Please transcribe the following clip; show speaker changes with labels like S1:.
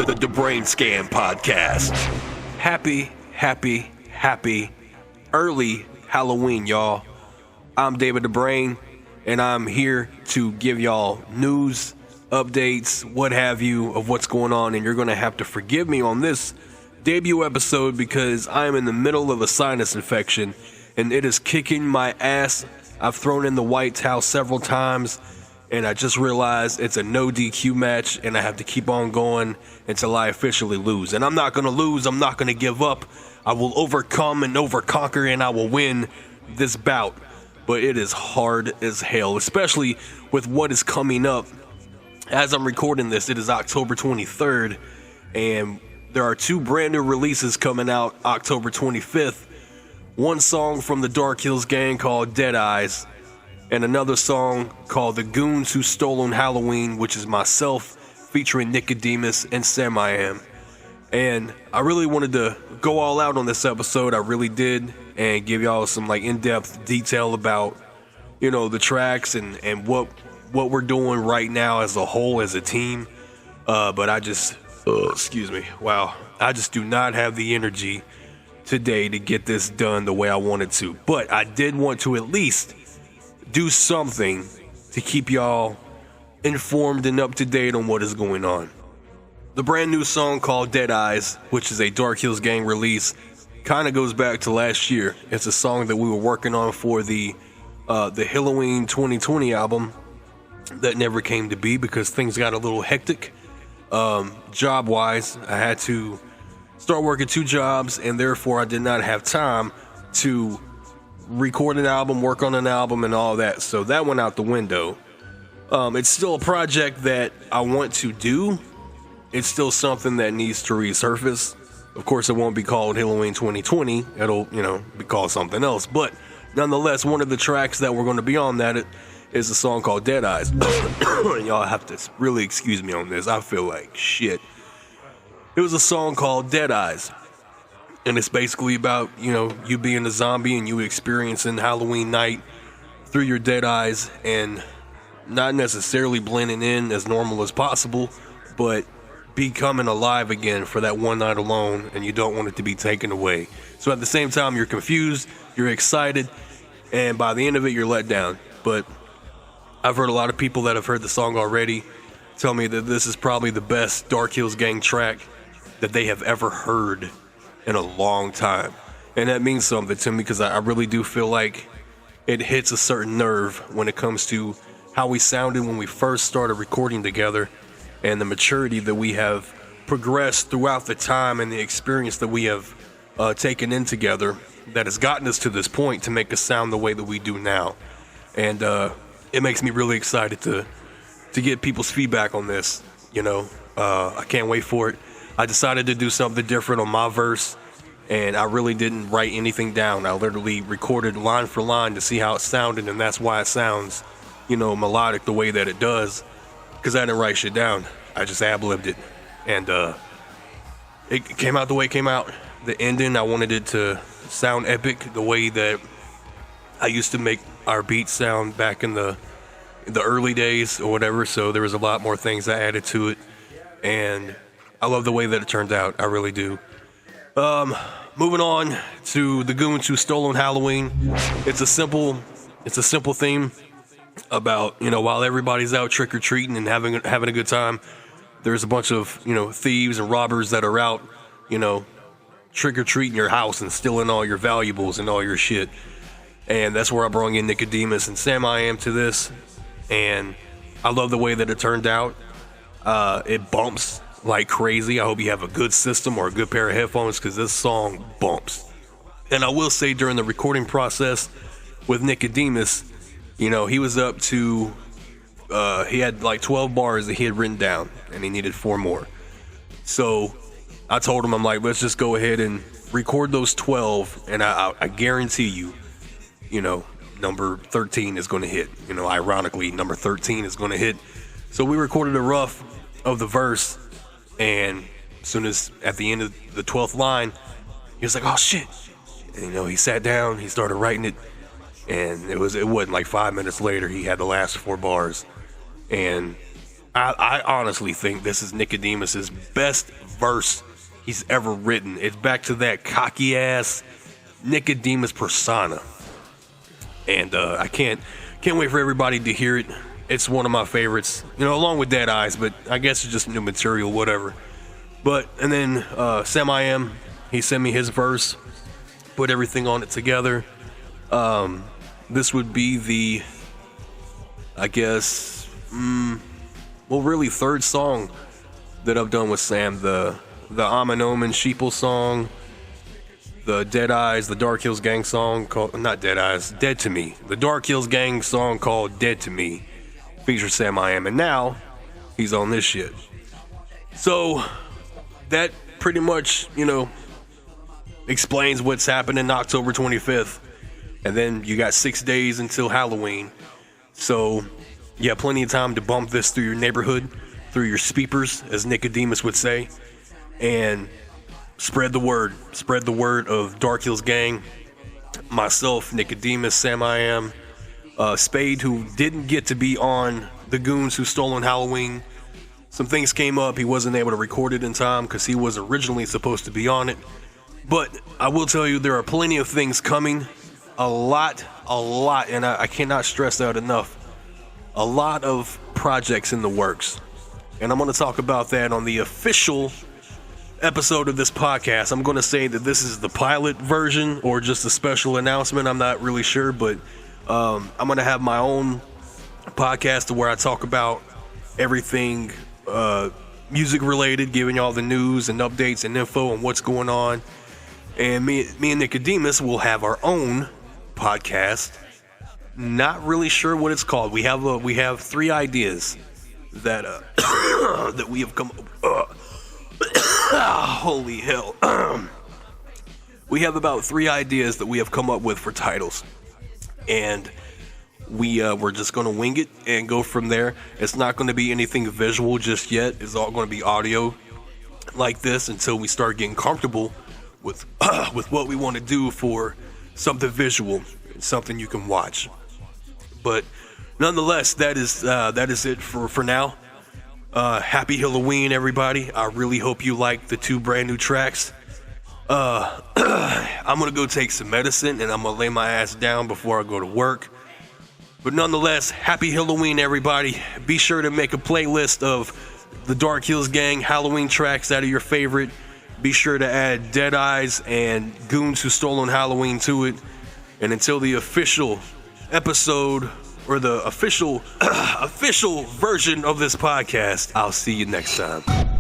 S1: the dBrain Scam Podcast. Happy early Halloween, y'all. I'm David dBrain, and I'm here to give y'all news, updates, what have you, of what's going on, and you're going to have to forgive me on this debut episode because I am in the middle of a sinus infection, and it is kicking my ass. I've thrown in the white towel several times, and I just realized it's a no DQ match, and I have to keep on going until I officially lose. And I'm not going to lose. I'm not going to give up. I will overcome and overconquer, and I will win this bout. But it is hard as hell, especially with what is coming up. As I'm recording this, it is October 23rd, and there are two brand new releases coming out October 25th. One song from the Dark Hills Gang called Dead Eyes, and another song called The Goons Who Stolen Halloween, which is myself featuring Nicodemus and Sam I Am. And I really wanted to go all out on this episode, I really did, and give y'all some like in-depth detail about, you know, the tracks and what we're doing right now as a whole, as a team. But I just, I just do not have the energy today to get this done the way I wanted to. But I did want to at least do something to keep y'all informed and up to date on what is going on. The brand new song called Dead Eyes, which is a Dark Hills Gang release, kind of goes back to last year. It's a song that we were working on for the Halloween 2020 album that never came to be because things got a little hectic. Job wise, I had to start working two jobs, and therefore I did not have time to record an album, work on an album, and all that. So that went out the window. It's still a project that I want to do. It's still something that needs to resurface. Of course, it won't be called Halloween 2020. It'll, be called something else. But nonetheless, one of the tracks that we're going to be on that is a song called Dead Eyes. Y'all have to really excuse me on this. I feel like shit. It was a song called Dead Eyes. And it's basically about, you being a zombie and you experiencing Halloween night through your dead eyes and not necessarily blending in as normal as possible, but becoming alive again for that one night alone, and you don't want it to be taken away. So at the same time, you're confused, you're excited, and by the end of it, you're let down. But I've heard a lot of people that have heard the song already tell me that this is probably the best Dark Hills Gang track that they have ever heard in a long time. And that means something to me because I really do feel like it hits a certain nerve when it comes to how we sounded when we first started recording together, and the maturity that we have progressed throughout the time and the experience that we have taken in together that has gotten us to this point to make us sound the way that we do now. And it makes me really excited to get people's feedback on this. I can't wait for it. I decided to do something different on my verse, and I really didn't write anything down. I literally recorded line for line to see how it sounded, and that's why it sounds, melodic the way that it does. Because I didn't write shit down. I just ad-libbed it. And it came out the way it came out. The ending, I wanted it to sound epic the way that I used to make our beats sound back in the early days or whatever. So there was a lot more things I added to it. And I love the way that it turned out. I really do. Moving on to The Goons Who Stolen Halloween. It's a simple theme about, while everybody's out trick-or-treating and having a good time, there's a bunch of, thieves and robbers that are out, trick-or-treating your house and stealing all your valuables and all your shit. And that's where I brought in Nicodemus and Sam I Am to this, and I love the way that it turned out. It bumps like crazy. I hope you have a good system or a good pair of headphones because this song bumps. And I will say during the recording process with Nicodemus, he was up to, he had like 12 bars that he had written down, and he needed 4 more. So I told him, I'm like, let's just go ahead and record those 12, and I guarantee you, number 13 is going to hit. Ironically, number 13 is going to hit. So we recorded a rough of the verse, and as soon as at the end of the 12th line, he was like, oh shit. And, he sat down, he started writing it. And it wasn't like 5 minutes later, he had the last 4 bars. And I honestly think this is Nicodemus's best verse he's ever written. It's back to that cocky ass Nicodemus persona, and I can't wait for everybody to hear it. It's one of my favorites, along with Dead Eyes, but I guess it's just new material, whatever. But and then Sam I Am, he sent me his verse, put everything on it together. This would be the, I guess, really third song that I've done with Sam. The Amen Omen Sheeple song, the Dead Eyes, the Dark Hills Gang song called, not Dead Eyes, Dead to Me. The Dark Hills Gang song called Dead to Me features Sam I Am, and now he's on this shit. So that pretty much, explains what's happening October 25th. And then you got 6 days until Halloween. So, yeah, plenty of time to bump this through your neighborhood, through your speepers, as Nicodemus would say. And spread the word. Spread the word of Dark Hills Gang. Myself, Nicodemus, Sam I Am, Spade, who didn't get to be on The Goons Who Stole on Halloween. Some things came up. He wasn't able to record it in time because he was originally supposed to be on it. But I will tell you, there are plenty of things coming. A lot, and I cannot stress that enough. A lot of projects in the works. And I'm going to talk about that on the official episode of this podcast. I'm going to say that this is the pilot version or just a special announcement. I'm not really sure, but I'm going to have my own podcast where I talk about everything music related, giving y'all the news and updates and info on what's going on. And me and Nicodemus will have our own podcast. Not really sure what it's called. We have 3 ideas that that we have come holy hell. We have about 3 ideas that we have come up with for titles, and we're just gonna wing it and go from there. It's not going to be anything visual just yet. It's all going to be audio like this until we start getting comfortable with what we want to do for something visual, something you can watch. But nonetheless, that is it for now. Happy Halloween, everybody. I really hope you like the 2 brand new tracks. I'm gonna go take some medicine and I'm gonna lay my ass down before I go to work. But nonetheless, happy Halloween, everybody. Be sure to make a playlist of the Dark Hills Gang Halloween tracks out of your favorite. Be sure to add Dead Eyes and Goons Who Stole on Halloween to it. And until the official episode or the official version of this podcast, I'll see you next time.